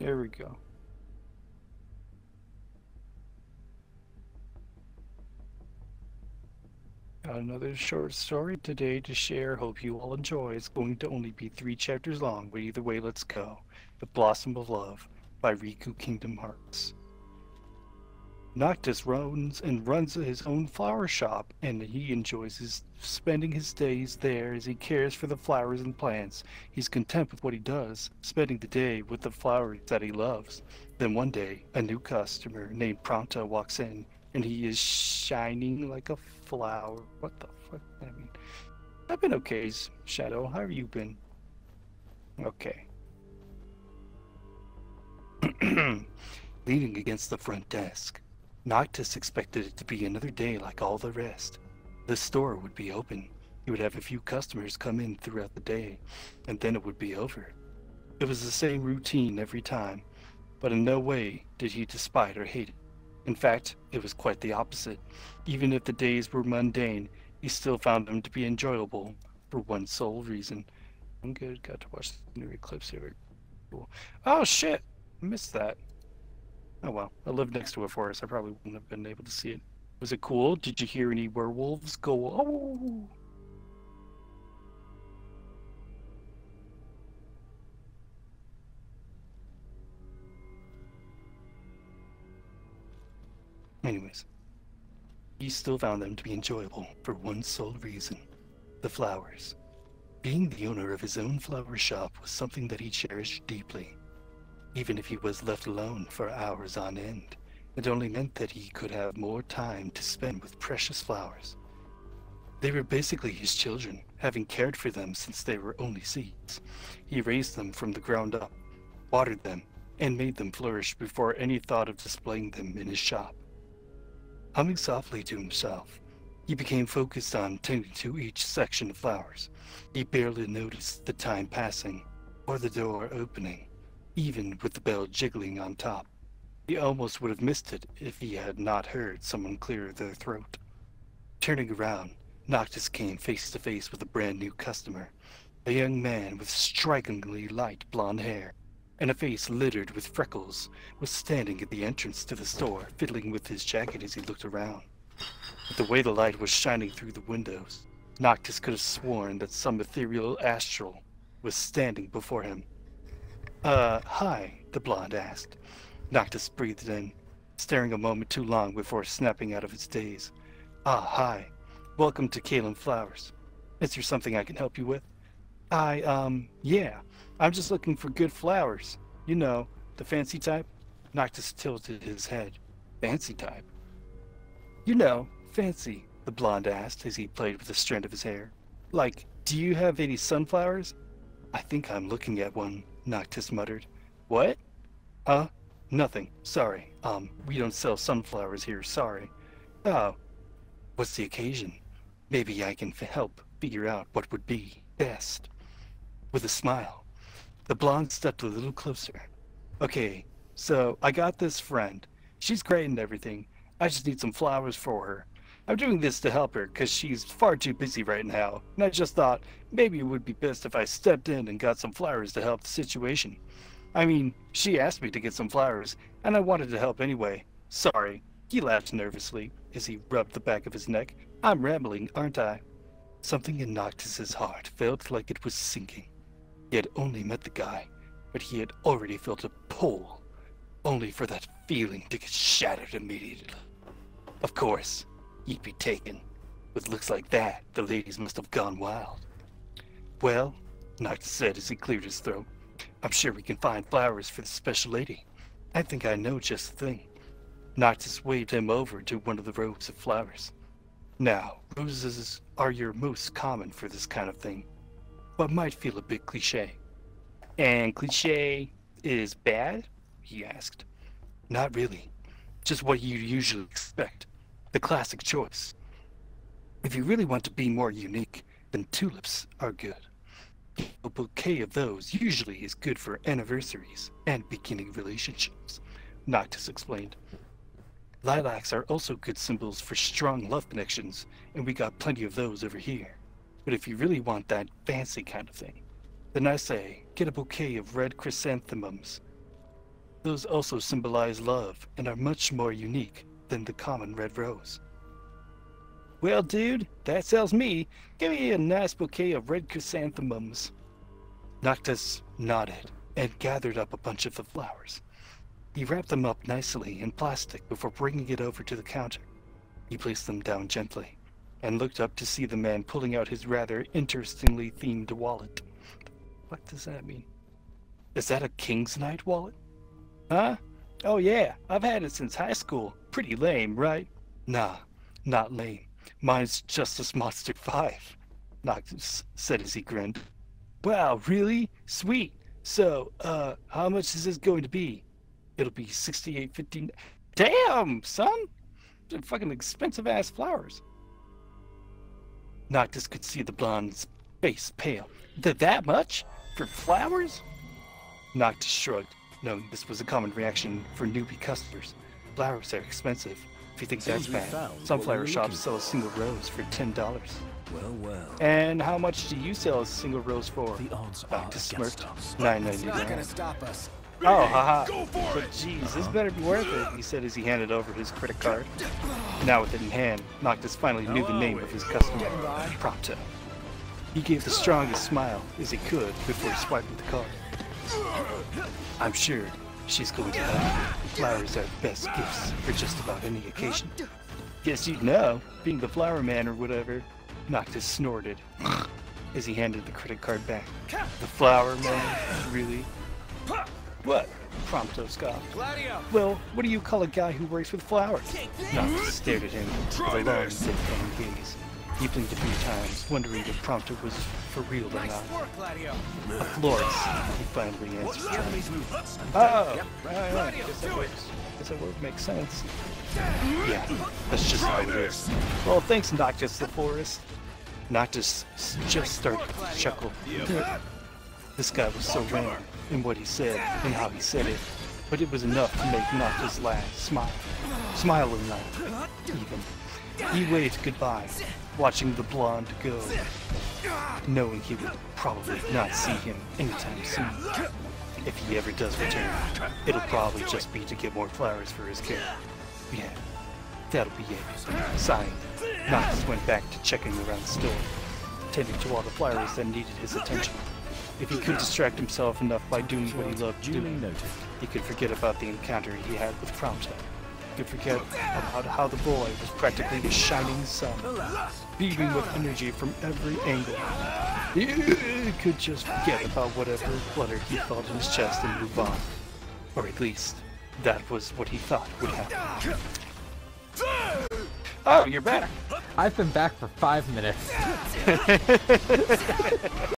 There we go. Got another short story today to share. Hope you all enjoy. It's going to only be 3 chapters long, but either way, let's go. The Blossom of Love by Riku Kingdom Hearts. Noctis runs his own flower shop, and he enjoys spending his days there as he cares for the flowers and plants. He's content with what he does, spending the day with the flowers that he loves. Then one day, a new customer named Pronto walks in, and he is shining like a flower. What the fuck? I mean, I've been okay, Shadow. How have you been? Okay. Leaning against the front desk, Noctis expected it to be another day like all the rest. The store would be open. He would have a few customers come in throughout the day, and then it would be over. It was the same routine every time, but in no way did he despise or hate it. In fact, it was quite the opposite. Even if the days were mundane, he still found them to be enjoyable for one sole reason. I'm good. Got to watch the new eclipse here. Cool. Oh shit! I missed that. Oh well, I lived next to a forest. I probably wouldn't have been able to see it. Was it cool? Did you hear any werewolves go, oh? Anyways, he still found them to be enjoyable for one sole reason: the flowers. Being the owner of his own flower shop was something that he cherished deeply. Even if he was left alone for hours on end, it only meant that he could have more time to spend with precious flowers. They were basically his children, having cared for them since they were only seeds. He raised them from the ground up, watered them, and made them flourish before any thought of displaying them in his shop. Humming softly to himself, he became focused on tending to each section of flowers. He barely noticed the time passing or the door opening, even with the bell jiggling on top. He almost would have missed it if he had not heard someone clear their throat. Turning around, Noctis came face to face with a brand new customer. A young man with strikingly light blonde hair and a face littered with freckles was standing at the entrance to the store, fiddling with his jacket as he looked around. With the way the light was shining through the windows, Noctis could have sworn that some ethereal astral was standing before him. Hi, the blonde asked. Noctis breathed in, staring a moment too long before snapping out of his daze. Ah, hi. Welcome to Kalen Flowers. Is there something I can help you with? Yeah. I'm just looking for good flowers. You know, the fancy type? Noctis tilted his head. Fancy type? You know, fancy, the blonde asked as he played with a strand of his hair. Like, do you have any sunflowers? I think I'm looking at one, Noctis muttered. What? Nothing. Sorry. We don't sell sunflowers here, sorry. Oh. What's the occasion? Maybe I can help figure out what would be best. With a smile, the blonde stepped a little closer. Okay, so I got this friend. She's great and everything. I just need some flowers for her. I'm doing this to help her because she's far too busy right now, and I just thought maybe it would be best if I stepped in and got some flowers to help the situation. I mean, she asked me to get some flowers, and I wanted to help anyway. Sorry. He laughed nervously as he rubbed the back of his neck. I'm rambling, aren't I? Something in Noctis's heart felt like it was sinking. He had only met the guy, but he had already felt a pull, only for that feeling to get shattered immediately. Of course, he'd be taken. With looks like that, the ladies must have gone wild. Well, Noctis said as he cleared his throat, I'm sure we can find flowers for the special lady. I think I know just the thing. Noctis waved him over to one of the rows of flowers. Now, roses are your most common for this kind of thing, but might feel a bit cliché. And cliché is bad? He asked. Not really. Just what you'd usually expect. The classic choice. If you really want to be more unique, then tulips are good. A bouquet of those usually is good for anniversaries and beginning relationships, Noctis explained. Lilacs are also good symbols for strong love connections, and we got plenty of those over here. But if you really want that fancy kind of thing, then I say get a bouquet of red chrysanthemums. Those also symbolize love and are much more unique than the common red rose. Well, dude, that sells me. Give me a nice bouquet of red chrysanthemums. Noctis nodded and gathered up a bunch of the flowers. He wrapped them up nicely in plastic before bringing it over to the counter. He placed them down gently and looked up to see the man pulling out his rather interestingly themed wallet. What does that mean? Is that a King's Night wallet? Huh? Oh yeah, I've had it since high school. Pretty lame, right? Nah, not lame. Mine's Justice Monster 5, Noctis said as he grinned. Wow, really? Sweet. So, how much is this going to be? It'll be $68.50. Damn, son! They're fucking expensive-ass flowers. Noctis could see the blonde's face pale. That much? For flowers? Noctis shrugged, knowing this was a common reaction for newbie customers. Flowers are expensive. If you think that's bad, some flower shops sell a single rose for $10. Well. And how much do you sell a single rose for? The odds Noctis smirked. $9.99. It's not gonna stop us. Oh, haha. But geez, this better be worth it, he said as he handed over his credit card. Now with it in hand, Noctis finally knew the name of his customer, Prompto. He gave the strongest smile as he could before swiping the card. I'm sure she's going to love you. Flowers are the best gifts for just about any occasion. Guess you'd know, being the flower man or whatever. Noctis snorted as he handed the credit card back. The flower man? Really? What? Prompto scoffed. Well, what do you call a guy who works with flowers? Noctis stared at him with a long, deadpan gaze. He blinked a few times, wondering if Prompto was for real or not. A florist, he finally answered. Oh, right. Guess that word makes sense. Yeah, that's just how it is. Well, thanks, Noctis the florist. Noctis just started to chuckle. This guy was so random in what he said and how he said it, but it was enough to make Noctis laugh, smile a lot, even. He waved goodbye, watching the blonde go, knowing he would probably not see him anytime soon. If he ever does return, it'll probably just be to get more flowers for his care. Yeah, that'll be it. Sighing, Noctis went back to checking around the store, tending to all the flowers that needed his attention. If he could distract himself enough by doing what he loved doing, he could forget about the encounter he had with Prompto. He could forget about how the boy was practically a shining sun, beaming with energy from every angle. He could just forget about whatever flutter he felt in his chest and move on. Or at least, that was what he thought would happen. Oh, you're back! I've been back for 5 minutes.